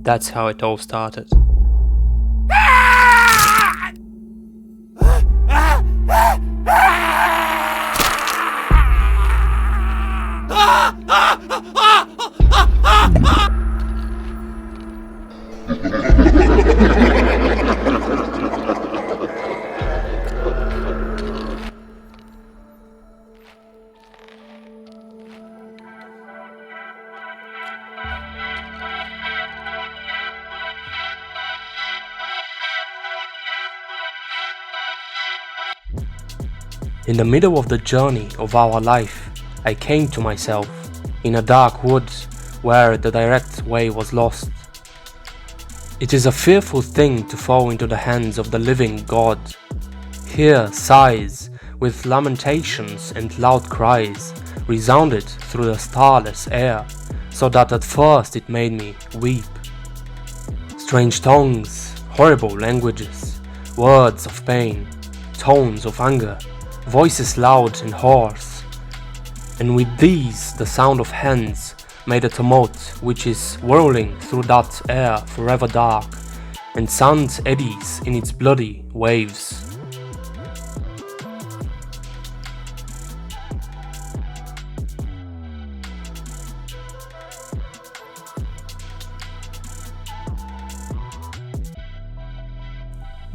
That's how it all started. In the middle of the journey of our life, I came to myself in a dark wood where the direct way was lost. It is a fearful thing to fall into the hands of the living God. Here sighs, with lamentations and loud cries, resounded through the starless air, so that at first it made me weep. Strange tongues, horrible languages, words of pain, tones of anger, voices loud and hoarse, and with these the sound of hands made a tumult which is whirling through that air forever dark, and sand eddies in its bloody waves.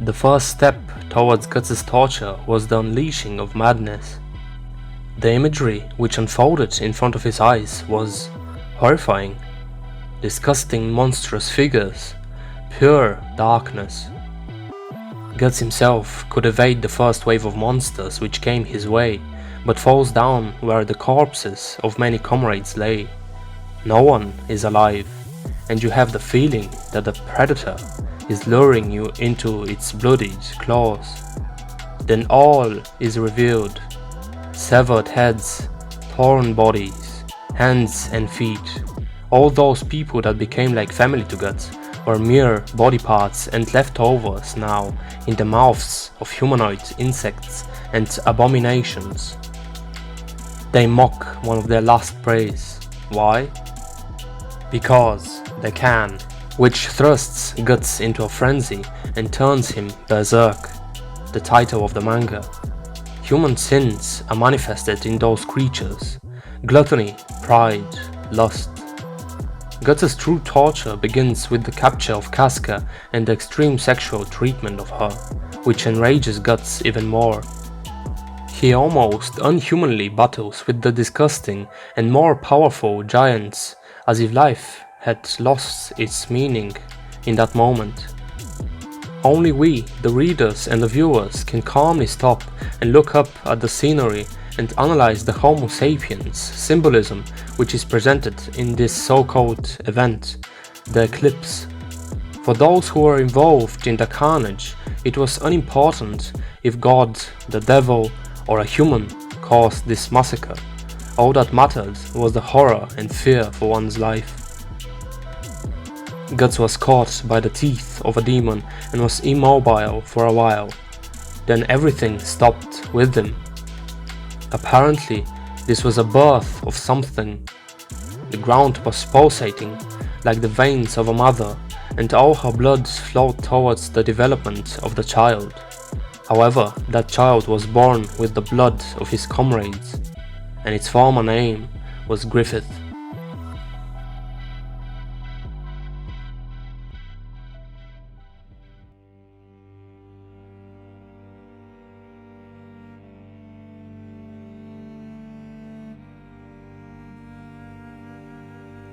The first step towards Guts' torture was the unleashing of madness. The imagery which unfolded in front of his eyes was horrifying. Disgusting monstrous figures, pure darkness. Guts himself could evade the first wave of monsters which came his way, but falls down where the corpses of many comrades lay. No one is alive, and you have the feeling that the predator is luring you into its bloodied claws. Then all is revealed. Severed heads, torn bodies, hands and feet. All those people that became like family to Guts were mere body parts and leftovers now in the mouths of humanoid insects and abominations. They mock one of their last preys. Why? Because they can, which thrusts Guts into a frenzy and turns him Berserk, the title of the manga. Human sins are manifested in those creatures: gluttony, pride, lust. Guts' true torture begins with the capture of Casca and the extreme sexual treatment of her, which enrages Guts even more. He almost unhumanly battles with the disgusting and more powerful giants, as if life had lost its meaning in that moment. Only we, the readers and the viewers, can calmly stop and look up at the scenery and analyze the Homo sapiens symbolism which is presented in this so-called event, the Eclipse. For those who were involved in the carnage, it was unimportant if God, the devil, or a human caused this massacre. All that mattered was the horror and fear for one's life. Guts was caught by the teeth of a demon and was immobile for a while. Then everything stopped with him. Apparently, this was a birth of something. The ground was pulsating like the veins of a mother, and all her blood flowed towards the development of the child. However, that child was born with the blood of his comrades, and its former name was Griffith.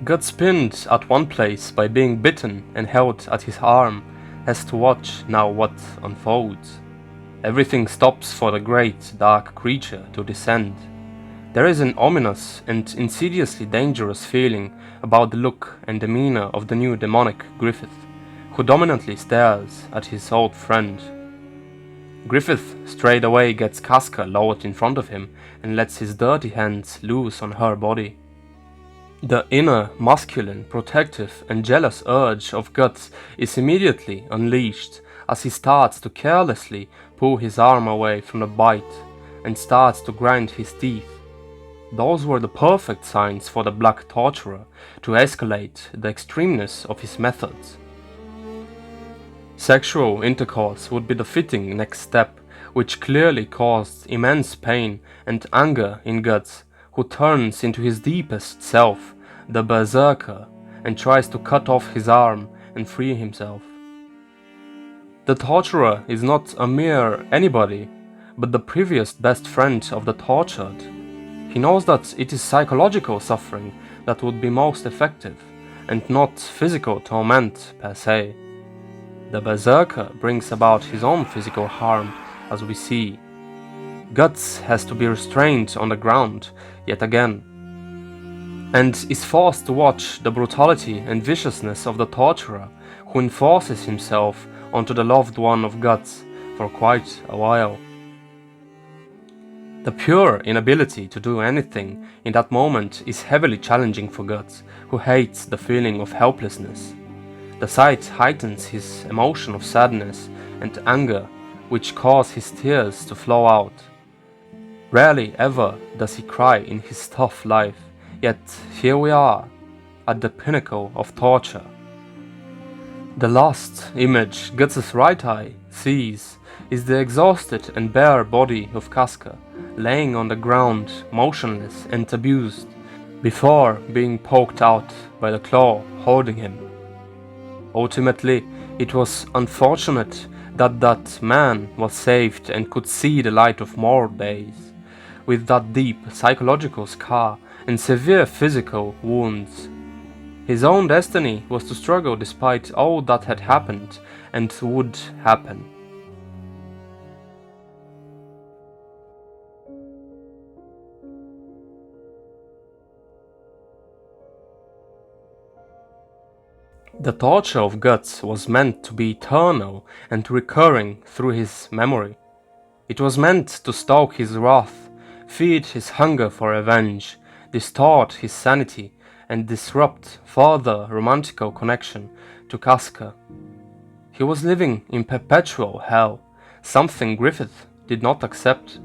Guts, pinned at one place by being bitten and held at his arm, has to watch now what unfolds. Everything stops for the great dark creature to descend. There is an ominous and insidiously dangerous feeling about the look and demeanor of the new demonic Griffith, who dominantly stares at his old friend. Griffith straight away gets Casca lowered in front of him and lets his dirty hands loose on her body. The inner, masculine, protective and jealous urge of Guts is immediately unleashed as he starts to carelessly pull his arm away from the bite and starts to grind his teeth. those were the perfect signs for the Black Torturer to escalate the extremeness of his methods. Sexual intercourse would be the fitting next step, which clearly caused immense pain and anger in Guts, who turns into his deepest self, the Berserker, and tries to cut off his arm and free himself. The torturer is not a mere anybody, but the previous best friend of the tortured. He knows that it is psychological suffering that would be most effective, and not physical torment per se. The Berserker brings about his own physical harm, as we see. Guts has to be restrained on the ground, yet again, and is forced to watch the brutality and viciousness of the torturer, who enforces himself onto the loved one of Guts for quite a while. The pure inability to do anything in that moment is heavily challenging for Guts, who hates the feeling of helplessness. The sight heightens his emotion of sadness and anger, which cause his tears to flow out. Rarely ever does he cry in his tough life, yet here we are, at the pinnacle of torture. The last image Guts' right eye sees is the exhausted and bare body of Casca, laying on the ground, motionless and abused, before being poked out by the claw holding him. Ultimately, it was unfortunate that that man was saved and could see the light of more days, with that deep psychological scar and severe physical wounds. His own destiny was to struggle despite all that had happened and would happen. The torture of Guts was meant to be eternal and recurring through his memory. It was meant to stoke his wrath, feed his hunger for revenge, distort his sanity, and disrupt further romantical connection to Casca. He was living in perpetual hell, something Griffith did not accept.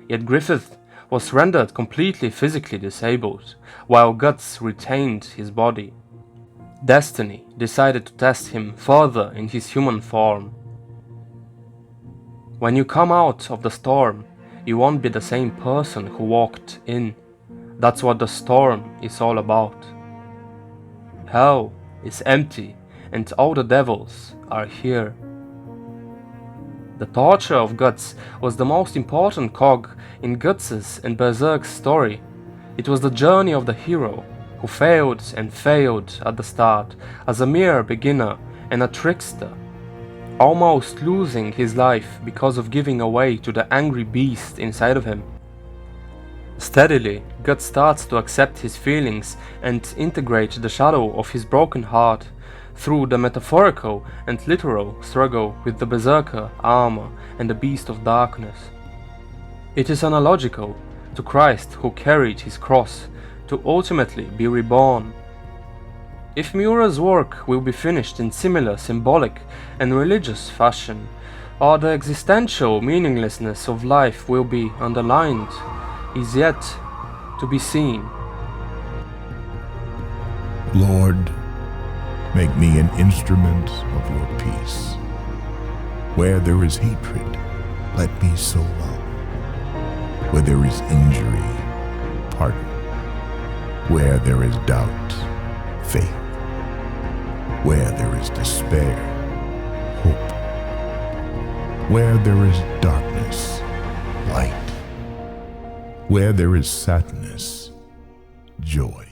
Yet Griffith was rendered completely physically disabled, while Guts retained his body. Destiny decided to test him further in his human form. When you come out of the storm, you won't be the same person who walked in. That's what the storm is all about. Hell is empty and all the devils are here. The torture of Guts was the most important cog in Guts' and Berserk's story. It was the journey of the hero, who failed and failed at the start as a mere beginner and a trickster, almost losing his life because of giving away to the angry beast inside of him. Steadily, Guts starts to accept his feelings and integrate the shadow of his broken heart through the metaphorical and literal struggle with the Berserker armor and the beast of darkness. It is analogical to Christ, who carried his cross to ultimately be reborn. If Miura's work will be finished in similar symbolic and religious fashion, or the existential meaninglessness of life will be underlined, is yet to be seen. Lord, make me an instrument of your peace. Where there is hatred, let me sow love. Where there is injury, pardon. Where there is doubt, faith. Where there is despair, hope. Where there is darkness, light. Where there is sadness, joy.